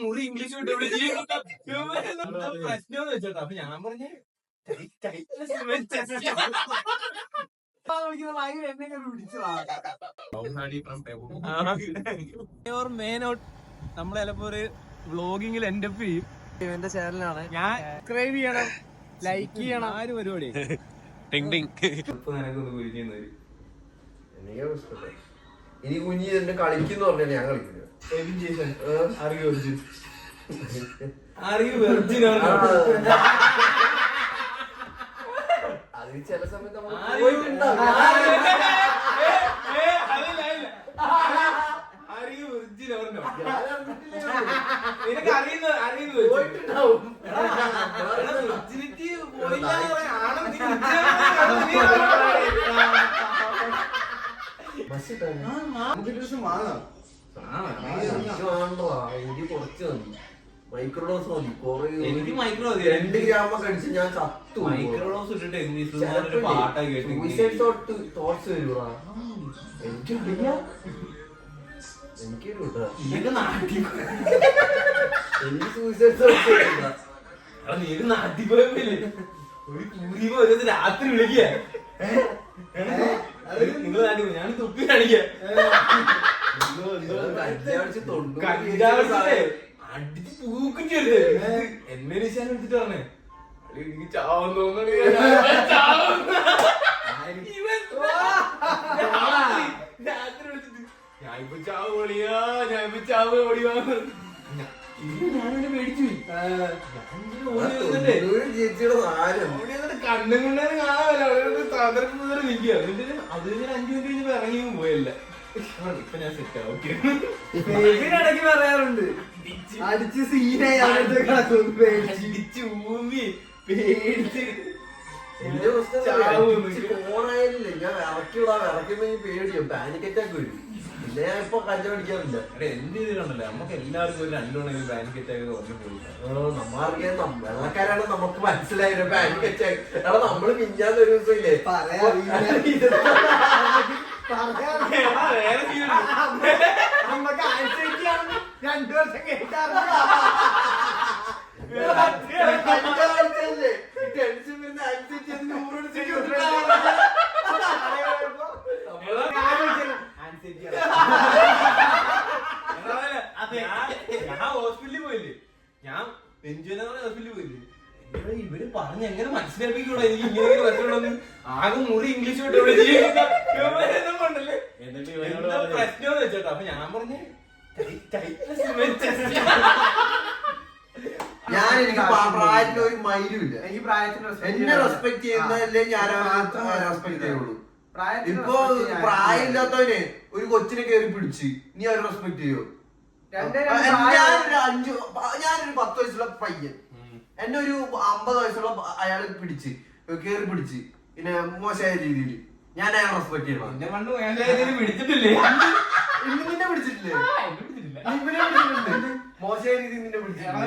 മുറി ഇംഗ്ലീഷ് പ്രശ്നം വെച്ചോട്ടോ. അപ്പൊ ഞാൻ പറഞ്ഞേ നമ്മൾ ചിലപ്പോ ഒരു വ്ളോഗിങ്ങിൽ എൻഡപ്പ് ചെയ്യും. ഇവന്റെ ചാനലാണ്. ഞാൻ സബ്സ്ക്രൈബ് ചെയ്യണം, ലൈക്ക് ചെയ്യണം. ആര് പരിപാടി ഇനി കുഞ്ഞി എന്നെ കളിക്കുന്ന പറഞ്ഞാൽ ഞാൻ കളിക്കില്ല. അത് ചില സമയത്ത് എനിക്ക് കുറച്ച് മതി, മൈക്രോഡോസ് മതി. എനിക്ക് മൈക്രോ 2 ഗ്രാം കഴിച്ച് ഞാൻ ചത്തു. മൈക്രോഡോസ് ഇട്ടിട്ട് തോട്ട്സ് വരൂടാ. എനിക്കൊരു എനിക്ക് സൂയിസൈഡ് തോട്ട്സ് വരൂടാ. നീര് നാട്ടിൽ പോയല്ലേ ഒരു കൂടി പോയത് രാത്രി വിളിക്കുക. നിങ്ങൾ നാട്ടിൽ ഞാൻ തുപ്പി കാണിക്കാം. അടിച്ച് പൂക്കിച്ചല്ലേ എന്നെ വിശാൻ എടുത്തിട്ട് പറഞ്ഞേ എനിക്ക് ചാവാൻ തോന്നുന്നു. രാത്രി വിളിച്ചിട്ട് ഞാൻ ഇപ്പൊ ചാവ് പൊളിയാ, ഞാൻ ഇപ്പൊ ചാവ് പൊളിയാന്ന് ഞാനിവിടെ മേടിച്ചു. കണ്ണും കൊണ്ടേനെ കാണാമല്ലോ, അവിടെ തകർന്ന് നിൽക്കുക. എന്നിട്ട് അത് ഞാൻ 5 മിനിറ്റ് കഴിഞ്ഞപ്പോ ഇറങ്ങിയും പോയല്ല. ഇപ്പൊ ഞാൻ സെറ്റ് ഓക്കെ. ഇടയ്ക്ക് പറയാറുണ്ട് അടിച്ച് സീനായി അടിച്ച് ഊമ്പി പേടിച്ച് ഫോണായാലില്ലേ ഞാൻ വിറക്കുമ്പോ പേടിയോ പാനിക് അറ്റാക്ക് വരും. പിന്നെ ഞാൻ ഇപ്പൊ കഞ്ച പിടിക്കാറില്ല. എന്ത് ചെയ്തിട്ടുണ്ടല്ലോ നമുക്ക് എല്ലാവർക്കും ഒരു 2 തവണ പാനിക് അറ്റാക്ക് വന്നു പോയി. നമ്മറിയാം വെള്ളക്കാരാണ് നമുക്ക് മനസ്സിലായത് പാനിക് അറ്റാക്ക്. എടാ നമ്മള് മിഞ്ഞാന്ന് ഒരു ദിവസം ഇല്ലേ നമുക്ക് ആഴ്ചയ്ക്കാണ് 2 വർഷം കേട്ടാറില്ല. ടെൻഷൻ വരുന്ന ആൻസൈറ്റി ഞാൻ ഹോസ്പിറ്റലിൽ പോയില്ലേ, ഞാൻ ഹോസ്പിറ്റലിൽ പോയില്ലേ. ഇവര് പറഞ്ഞ് എങ്ങനെ മനസ്സിലാക്കിക്കൂടാ എനിക്ക് ഇങ്ങനെ പറ്റുള്ളൂ. ആകെ മുറി ഇംഗ്ലീഷ് കൊണ്ടല്ലേ പ്രശ്നം വെച്ചോട്ടോ. അപ്പൊ ഞാൻ പറഞ്ഞേ ഞാൻ എനിക്ക് പ്രായത്തിൽ ഒരു മൈലും ഇല്ല. എനിക്ക് പ്രായത്തിന് എന്നെ റെസ്പെക്ട് ചെയ്യുന്നതല്ലേ ഞാൻ റെസ്പെക്ട് ചെയ്യുള്ളൂ. ഇപ്പൊ പ്രായമില്ലാത്തവനെ ഒരു കൊച്ചിനെ കയറി പിടിച്ച് നീ അവരെ റെസ്പെക്ട് ചെയ്യോ? ഞാനൊരു 10 വയസ്സുള്ള പയ്യൻ എന്നെ ഒരു 50 വയസ്സുള്ള അയാൾ പിടിച്ച് കയറി പിടിച്ച് പിന്നെ മോശമായ രീതിയിൽ ഞാൻ അയാൾ റെസ്പെക്ട് ചെയ്യണം. പിടിച്ചിട്ടില്ലേ? നിന്നെ പിടിച്ചിട്ടില്ലേ? മോശമായ രീതിയിൽ നിന്നെ പിടിച്ചിട്ടില്ലേ?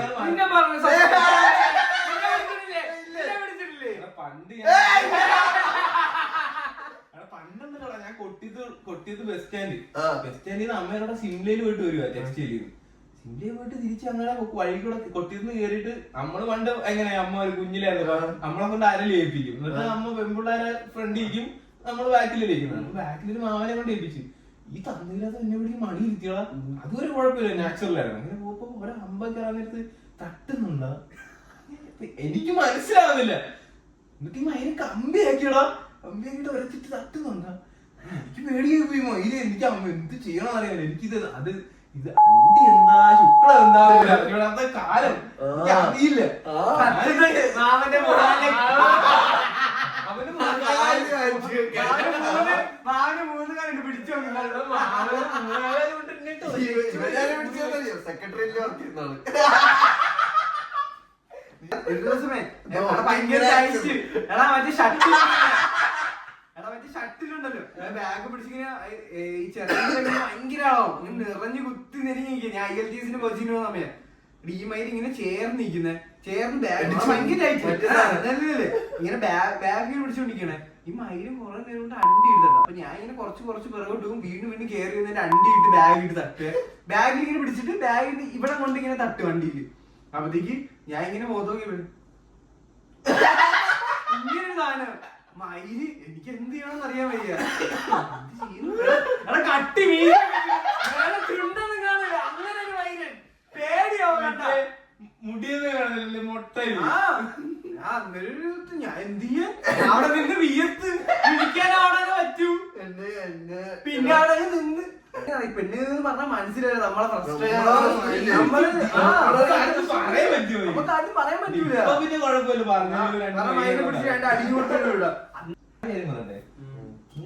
പണ്ടെന്താ ഞാൻ കൊട്ടിയത് ബസ് സ്റ്റാൻഡിൽ അമ്മയോടെ സിംലയിൽ പോയിട്ട് വരുവാ. ടെക്സ്റ്റൈലിൽ സിംലയിൽ പോയിട്ട് തിരിച്ച് അങ്ങനെ വഴി കൂടെ കൊട്ടിന്ന് കേറിയിട്ട് നമ്മള് പണ്ട് എങ്ങനെയാ അമ്മ ഒരു കുഞ്ഞിലായിരുന്നു നമ്മളെ കൊണ്ട് അരല് ഏൽപ്പിക്കും. എന്നിട്ട് അമ്മ പെൺപിള്ളേരെ ഫ്രണ്ടിരിക്കും, നമ്മള് ബാക്കിലിരിക്കും. ബാക്കിലൊരു മാമനെ കൊണ്ട് ഏൽപ്പിച്ചു. ഈ തന്നില്ലാത്ത എന്നെ പിടിക്കും മണി ഇരുത്തിയോളാം. അതൊരു കുഴപ്പമില്ല, നാച്ചുറലായിരുന്നു. അങ്ങനെ പോയപ്പോ ഒരു അമ്പൊക്കെ നേരത്ത് തട്ടുന്നുണ്ടോ എനിക്ക് മനസ്സിലാവുന്നില്ല. എന്നിട്ട് ഈ മയില് കമ്പിയാക്കിയോടാ, കമ്പിയാക്കിട്ട് ഒരച്ചിട്ട് തട്ടുന്നുണ്ടോ. എനിക്ക് പേടിയായി പോയി. മയില് എനിക്ക് എന്ത് ചെയ്യണമെന്ന് അറിയാമോ. എനിക്കിത് ഇത് അണ്ടി എന്താ ശുക്ല എന്താ കാലം അറിയില്ല. മാമന്റെ അവന് 3 കാലം പിടിച്ചു സെക്രട്ടറിയിൽ വർക്ക് ചെയ്യുന്നതാണ്. ഒരു ദിവസമേ ഭയങ്കര മറ്റേ ഷട്ടിലുണ്ടല്ലോ ബാഗ് പിടിച്ചിങ്ങനെ ഈ ചെറിയ ഭയങ്കര ആളാവും. നിറഞ്ഞു കുത്തി നെരിഞ്ഞിരിക്കുക. ഞാൻ ILTS കോച്ചിങ്ങിന് പോകുന്ന സമയം ഈ മയിൽ ഇങ്ങനെ ചേർന്ന് ബാഗ് ഭയങ്കര ഇങ്ങനെ ബാഗ് പിടിച്ചോണ്ടിരിക്കണേ. ഈ മയിലും കുറെ നേരം കൊണ്ട് അണ്ടി ഇടുന്നുണ്ട്. അപ്പൊ ഞാൻ ഇങ്ങനെ കുറച്ച് പിറകോട്ട് പോകും, വീണ്ടും കയറി വന്നിട്ട് അണ്ടി ഇട്ട് ബാഗ് ഇട്ട് തട്ടുക. ബാഗിൽ ഇങ്ങനെ പിടിച്ചിട്ട് ബാഗിൽ ഇവിടെ കൊണ്ട് ഇങ്ങനെ തട്ട് വണ്ടിയില്. അപ്പത്തേക്ക് ഞാൻ ഇങ്ങനെ നോക്കി ഇങ്ങനെ സാധനം മയില് എനിക്ക് എന്ത് ചെയ്യണമെന്ന് അറിയാൻ വയ്യ. കട്ടി ചുണ്ടെന്ന് കാണില്ല. അങ്ങനെ ഒരു മയിലൻ പേടിയാവും കണ്ട മുടിയെന്ന് കാണുന്നില്ല മൊട്ട. ഞാൻ എന്ത് ചെയ്യാൻ അവിടെ നിന്ന് വിയർത്ത് ഇരിക്കാൻ അവിടെ പറ്റൂ. പിന്നെ അവിടെ നിന്ന് പെണ്ണ് പറഞ്ഞാൽ മനസ്സിലായി നമ്മളെ ഫ്രസ്ട്രേഷൻ നമുക്ക് പറയാൻ പറ്റൂല. പിന്നെ കുഴപ്പമില്ല പിടിച്ച് രണ്ട് അടി കൊടുത്തില്ല.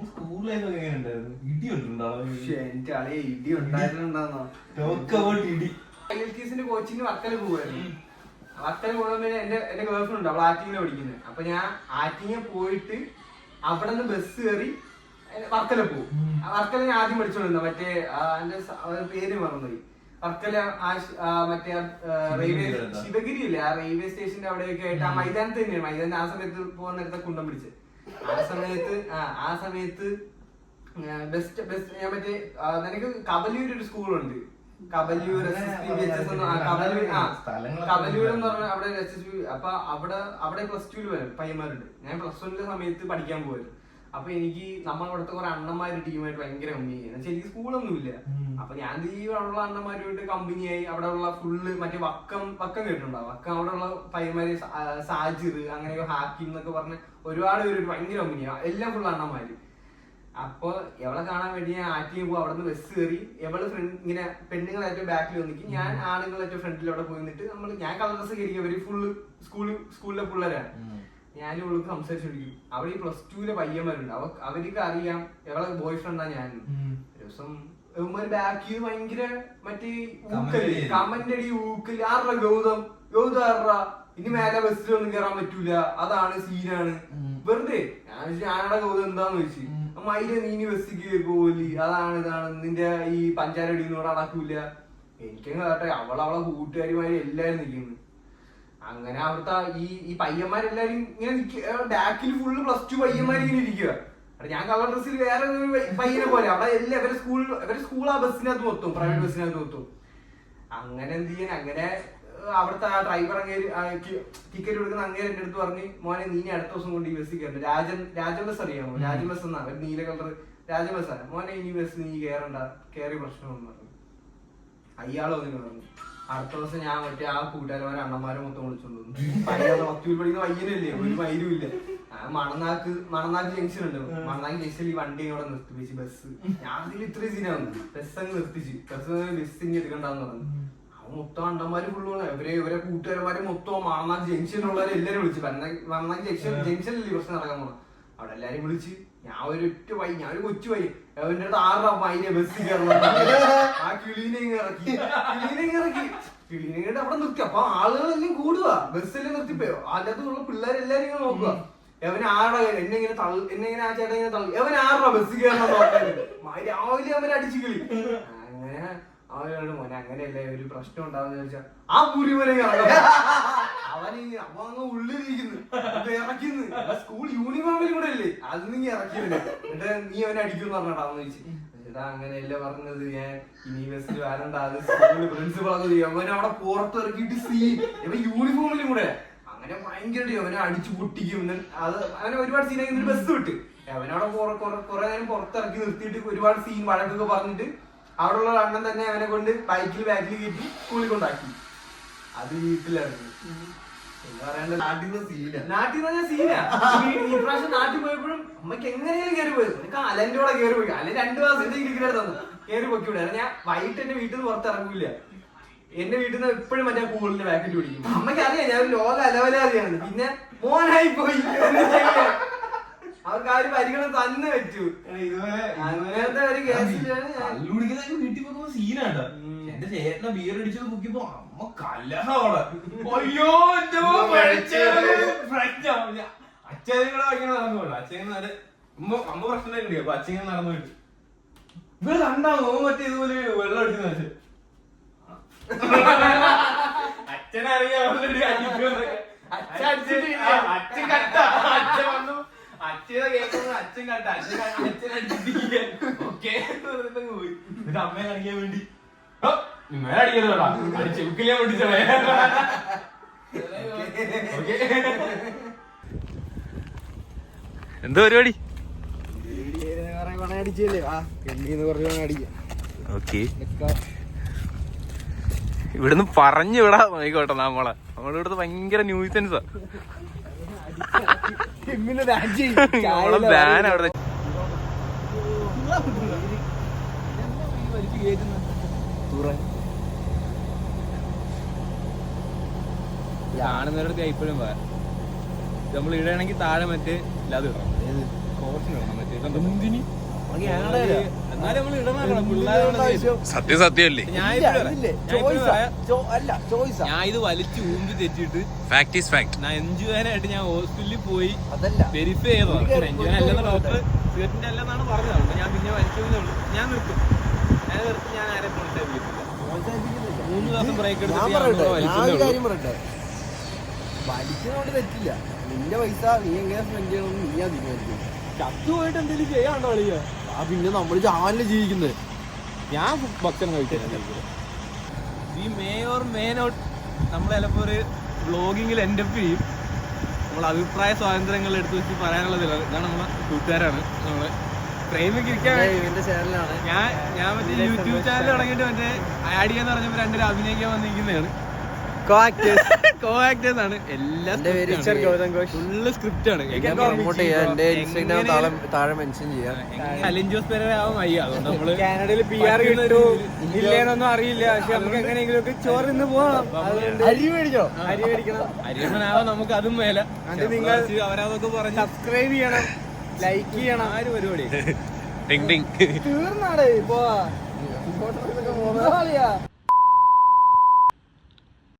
സ്കൂളിലൊക്കെ എങ്ങനെ ഉണ്ടായിരുന്നു? ഇടി എന്റെ അളിയെ ഇടി ഉണ്ടായിരുന്നുണ്ടാന്നോ? ഐഎൽടിഎസിന്റെ കോച്ചിങ് വർക്കല പോവായിരുന്നു. വർക്കല പോകുമ്പോൾ എന്റെ ഗേൾഫ്രണ്ട് ഉണ്ട്, അവൾ ആറ്റിങ്ങിനെ പഠിക്കുന്നത്. അപ്പൊ ഞാൻ ആറ്റിങ്ങ പോയിട്ട് അവിടെ നിന്ന് ബസ് കയറി വർക്കല പോകും. വർക്കല ഞാൻ ആദ്യം പഠിച്ചോണ്ടിരുന്ന മറ്റേ എന്റെ പേര് മറന്നുപോയി. വർക്കല മറ്റേ റെയിൽവേ ശിവഗിരി ഇല്ലേ, ആ റെയിൽവേ സ്റ്റേഷന്റെ അവിടെയൊക്കെ ആയിട്ട് ആ മൈതാനത്ത് തന്നെയാണ്. മൈതാനത്ത് ആ സമയത്ത് പോകുന്ന നേരത്തെ കുണ്ടം പിടിച്ച് ആ സമയത്ത് ബെസ്റ്റ് ഞാൻ മറ്റേ നിനക്ക് കബലൂർ ഒരു സ്കൂളുണ്ട്, കബലൂർ കബലൂർ എന്ന് പറഞ്ഞാൽ അവിടെ SSB. അപ്പൊ അവിടെ +2 വരും പയ്യന്മാരുണ്ട്. ഞാൻ +1 സമയത്ത് പഠിക്കാൻ പോയത്. അപ്പൊ എനിക്ക് നമ്മളവിടുത്തെ കുറെ അണ്ണന്മാര് ടീമായിട്ട് ഭയങ്കര കമ്പനിയായി. എന്നുവെച്ചാൽ എനിക്ക് സ്കൂളൊന്നുമില്ല. അപ്പൊ ഞാൻ അവിടെയുള്ള അണ്ണന്മാരുമായിട്ട് കമ്പനിയായി. അവിടെ ഉള്ള ഫുള്ള് മറ്റേ വക്കം കേട്ടിട്ടുണ്ടാവും. വക്കം അവിടെ ഉള്ള പയ്യന്മാര് സാജിർ അങ്ങനെയൊക്കെ ഹാക്കിം എന്നൊക്കെ പറഞ്ഞ് ഒരുപാട് പേര് ഭയങ്കര കമ്പനിയാണ്. എല്ലാം ഫുള്ള് അണ്ണന്മാര്. അപ്പൊ എവളെ കാണാൻ വേണ്ടി ഞാൻ ആറ്റിങ് പോകും. അവിടെ നിന്ന് ബസ് കയറി എവള് ഇങ്ങനെ പെണ്ണുങ്ങളായിട്ട് ബാക്കിൽ വന്നിട്ട് ഞാൻ ആണുങ്ങളായിട്ട് ഫ്രണ്ടിൽ അവിടെ പോയി നിന്നിട്ട് ഞാൻ കളർ ഡ്രസ് കയറി. അവര് ഫുള്ള് സ്കൂളിലെ പിള്ളേരാണ്. ഞാനും ഇവൾക്ക് സംസാരിച്ചോണ്ടിരിക്കും. അവിടെ ഈ +2 പയ്യന്മാരുണ്ട്. അവർക്ക് അറിയാം എവളെ ബോയ് ഫ്രണ്ടാ ഞാൻ. ഒരു ദിവസം ബാക്കിൽ ഭയങ്കര മറ്റേ കമന്റ് അടി ഊക്കല്. ആരുടെ ഗൗതം ആരുടെ ഇനി മേലെ ബസ്സിലൊന്നും കയറാൻ പറ്റൂല, അതാണ് സീനാണ്. വെറുതെ ഞാനവിടെ ഗൗതം എന്താന്ന് ചോദിച്ചു. മയില് നീ ബസ്സിൽ കയറി പോലി, ഇതാണ് നിന്റെ ഈ പഞ്ചാരടിയൊന്നും ഇവിടെ നടക്കൂല. എനിക്കങ്ങ് കേട്ടെ അവളെ കൂട്ടുകാരിമാര് എല്ലാരും നിൽക്കുന്നു. അങ്ങനെ അവിടുത്തെ ഈ പയ്യന്മാരെല്ലാരും ഇങ്ങനെ ബാക്കിൽ ഫുള്ള് +2 പയ്യന്മാർ ഇങ്ങനെ ഇരിക്കുക. ഞാൻ കളർ ഡ്രസ്സിൽ വേറെ ഒരു പയ്യനെ പോലെ അവിടെ എല്ലാം ഇവരെ സ്കൂൾ ആ ബസ്സിനകത്ത് മൊത്തം പ്രൈവറ്റ് ബസ്സിനകത്ത് മൊത്തം. അങ്ങനെ എന്ത് ചെയ്യാൻ, അങ്ങനെ അവിടുത്തെ ആ ഡ്രൈവർ ടിക്കറ്റ് കൊടുക്കുന്ന അങ്ങേരെ എന്റെ അടുത്ത് പറഞ്ഞ് മോനെ നീ അടുത്ത ദിവസം കൊണ്ട് ഈ ബസ്സിൽ കയറണ്ട. രാജൻ ബസ് അറിയാമോ? രാജൻ ബസ് എന്നാ ഒരു നീല കളർ രാജൻ ബസ്സാണ്. മോനെ ഇനി ബസ് നീ കയറണ്ട, കയറി പ്രശ്നമെന്ന് പറഞ്ഞു. അയാളൊന്നിന് പറഞ്ഞു. അടുത്ത ദിവസം ഞാൻ മറ്റേ ആ കൂട്ടുകാരന്മാരെ അണ്ണന്മാരെ മൊത്തം വിളിച്ചോണ്ട് വന്നു. പയ്യാതെ 10 പഠിക്കുന്ന വയ്യനല്ലേ, ഒരു മയിലും ഇല്ല. മണനാക്ക് ജംഗ്ഷൻ ഉണ്ട്. മണനാക്ക് ജംഗ്ഷനിൽ ഈ വണ്ടി അവിടെ നിർത്തിപ്പിച്ച് ബസ്. ഞാൻ അതിൽ ഇത്രയും സീനാണ്. ബസ് അങ്ങ് നിർത്തിച്ച് ബസ് ഇനി എടുക്കണ്ടെന്ന് പറഞ്ഞു. അവൻ മൊത്തം അണ്ണന്മാര് ഫുള്ള് ഇവരെ കൂട്ടുകാരന്മാരെ മൊത്തം മണനാക്ക് ജംഗ്ഷനിലുള്ളവരെ എല്ലാരും വിളിച്ചു. മണനാക്ക് ജംഗ്ഷനിലല്ലേ ബസ് നടക്കാൻ പോണം. അവിടെ എല്ലാരും വിളിച്ച് ഞാൻ ഒരു കൊച്ചു പയ്യ അവന്റെ അടുത്ത് 6 മൈനെ ബസ് കയറണം. ആ കിളീനെ ഇറക്കി അവിടെ നിർത്തി. അപ്പൊ ആളുകളെല്ലാം കൂടുക, ബസ്സെല്ലാം നിർത്തിപ്പോയോ. അതിന്റെ അകത്തുള്ള പിള്ളേരെല്ലാരും ഇങ്ങനെ നോക്കുക. എവന് ആരുടെ എന്നെ ആ ചേട്ടൻ ഇങ്ങനെ തള്ളി. എവൻ 6 ബസ് കയറണം നോക്കാൻ രാവിലെ അവരെ അടിച്ചു കിളി. അങ്ങനെ അവനോട് മോനെ അങ്ങനെയല്ലേ ഒരു പ്രശ്നം ഉണ്ടാവുന്ന ചോദിച്ചാൽ ആ പൂരിമനെ അവങ്ങ് ഉള്ളിലിരിക്കുന്നു ഇറക്കുന്നു. സ്കൂൾ യൂണിഫോമിൽ കൂടെ അല്ലേ അത് നീ ഇറക്കിയില്ലേ, എന്നിട്ട് നീ അവനെ അടിക്കും പറഞ്ഞാടാന്ന് ചോദിച്ചു. ചേട്ടാ അങ്ങനെയല്ല പറഞ്ഞത്, ഞാൻ ഇനി ബസ്സിൽ വരണ്ട, അത് സ്കൂളിൽ പ്രിൻസിപ്പളൊക്കെ അവനെ അവിടെ പുറത്തിറക്കിയിട്ട് ഇവൻ യൂണിഫോമിലും കൂടെ അങ്ങനെ ഭയങ്കര അവനെ അടിച്ചു പൊട്ടിക്കും. അത് അവനെ ഒരുപാട് സീനായി ബസ് വിട്ട് അവനവിടെ കുറെ നേരം പുറത്തിറക്കി നിർത്തിയിട്ട് ഒരുപാട് സീൻ വഴക്കൊക്കെ പറഞ്ഞിട്ട് അവിടെയുള്ള അണ്ണൻ തന്നെ അവനെ കൊണ്ട് ബാക്കിൽ കയറ്റി സ്കൂളിൽ കൊണ്ടാക്കി. അത് വീട്ടിലായിരുന്നു. നാട്ടിൽ നിന്ന് സീനാ. ഈ പ്രാവശ്യം നാട്ടിൽ പോയപ്പോഴും അമ്മക്ക് എങ്ങനെയാലും കയറി പോയത്. എനിക്ക് അലന്റെ കൂടെ കയറി പോയി. അല്ലെ 2 മാസം ക്രിക്കറ്റ് തന്നു കയറി പൊക്കിവിടെ. ഞാൻ വൈകിട്ട് എന്റെ വീട്ടിൽ നിന്ന് പുറത്തിറങ്ങൂല. എന്റെ വീട്ടിൽ നിന്ന് എപ്പോഴും മറ്റേ പൂളിന്റെ പാക്കറ്റ് പിടിക്കും. അമ്മയ്ക്ക് അറിയാം ഞാൻ ലോക അലവലാതെയാണ്. പിന്നെ മോനായി പോയി അവർക്ക് ആ ഒരു പരിഗണന തന്നെ വെച്ചു. അങ്ങനത്തെ ഒരു കേസിലാണ് വീട്ടിൽ പോകുന്ന സീനാട്ടോ. എന്റെ ചേട്ടനെ ബിയർ അടിച്ചത് പൊക്കിയപ്പോ അമ്മ കലഹോടെ. അയ്യോ അച്ഛനും കൂടെ ഭയങ്കര നടന്നു പോയി. അച്ഛൻ അമ്മ പ്രശ്നം കിട്ടിയ അപ്പൊ അച്ഛൻ നടന്നു പോയിട്ട് ഇവര് കണ്ടാ മറ്റേ ഇതുപോലെ വെള്ളം അടിച്ചെന്ന് വെച്ചു അച്ഛനറിയാം അച്ഛൻ അടിച്ചിട്ടില്ല. അച്ഛൻ കട്ട. അച്ഛൻ വന്നു. അച്ഛനെ കേൾക്കുമ്പോൾ അച്ഛൻ കട്ട. അച്ഛൻ അടിച്ചിട്ടില്ല. ഓക്കെ പോയി. എന്നിട്ട് അമ്മയെ കാണിക്കാൻ വേണ്ടി മേലെ അടിക്കരുതോടാ, ചെവിക്കില്ല പൊട്ടിച്ചോളെ. എന്താ പരിപാടി? ഓക്കെ, ഇവിടുന്ന് പറഞ്ഞു വിടാ നോയിക്കോട്ടെ. നമ്മളിവിടുത്തെ ഭയങ്കര ന്യൂസൻസാ. ബാൻ അവിടെ കാണുന്നവരുടെ ഇപ്പോഴും നമ്മൾ ഇടണമെങ്കിൽ താഴെ മറ്റേ ഇല്ലാതെ ഇടണം. സത്യം സത്യമല്ലേ? ഞാൻ ഇത് വലിച്ചു ഊമ്പി തെറ്റിട്ട് ഫാക്ട് ഈസ് ഫാക്ട്. ഞാൻ എൻജോയാനായിട്ട് ഞാൻ ഹോസ്പിറ്റലിൽ പോയി വെരിഫൈ ചെയ്തോ. എൻജോയൻ അല്ലെന്ന് ഡോക്ടർ സിഗരറ്റിന്റെ അല്ലെന്നാണ് പറഞ്ഞത്. ഞാൻ പിന്നെ വലിച്ചേ ഉള്ളൂ. ഞാൻ നിർത്തും. ഞാൻ ആരെ പ്രോത്സാഹിപ്പിക്കത്തില്ല. 3 ദിവസം ബ്രേക്ക് എടുത്തിട്ട് വലിക്കുന്നോണ്ട് തെറ്റില്ല. നിന്റെ പൈസ നീ എങ്ങനെ സ്പെൻഡ് ചെയ്യണമെന്ന് നീ തീരുമാനിക്കും. ചത്തുപോയിട്ട് എന്തെങ്കിലും ചെയ്യാണ്ടോ കളിയ? പിന്നെ നമ്മള് ചാനല് ജീവിക്കുന്നത്. ഞാൻ ഭക്ഷണം കഴിക്കാൻ ഈ മേ ഓർ മേ നോട്ട് നമ്മൾ ചിലപ്പോ ഒരു വ്ളോഗിങ്ങിൽ എൻഡപ്പ് ചെയ്യും. നമ്മൾ അഭിപ്രായ സ്വാതന്ത്ര്യങ്ങൾ എടുത്തു വെച്ച് പറയാനുള്ളതില്ല. ഇതാണ് നമ്മളെ കൂട്ടുകാരാണ്. നമ്മള് പ്രേമിക്കിരിക്കാൻ ഞാൻ മറ്റേ യൂട്യൂബ് ചാനൽ തുടങ്ങിയിട്ട് മറ്റേ ആഡ് ചെയ്യാന്ന് പറഞ്ഞപ്പോ രണ്ടുപേരും അഭിനയിക്കാൻ വന്നിരിക്കുന്നതാണ്. കോ ആക്ടേഴ്സ് ആണ്. എല്ലാം ഫുള്ള് സ്ക്രിപ്റ്റ് ആണ്. അലിൻജോസ് പെരേര ആവാൻ വയ്യ. അതുകൊണ്ട് നമ്മള് കാനഡയിൽ PR കിട്ടു ഇല്ലേന്നൊന്നും അറിയില്ല. പക്ഷെ നമുക്ക് എങ്ങനെയെങ്കിലും ഒക്കെ ചോറ് ഇന്ന് പോവാം. അരി മേടിക്കണം. അരിയണ്ണനാവാൻ നമുക്ക് അതും മേല. അത് നിങ്ങൾ അവരതൊക്കെ പറഞ്ഞ് സബ്സ്ക്രൈബ് ചെയ്യണം, ലൈക്ക് ചെയ്യണം. ആ ഒരു പരിപാടി തീർന്നാടേ ഇപ്പൊ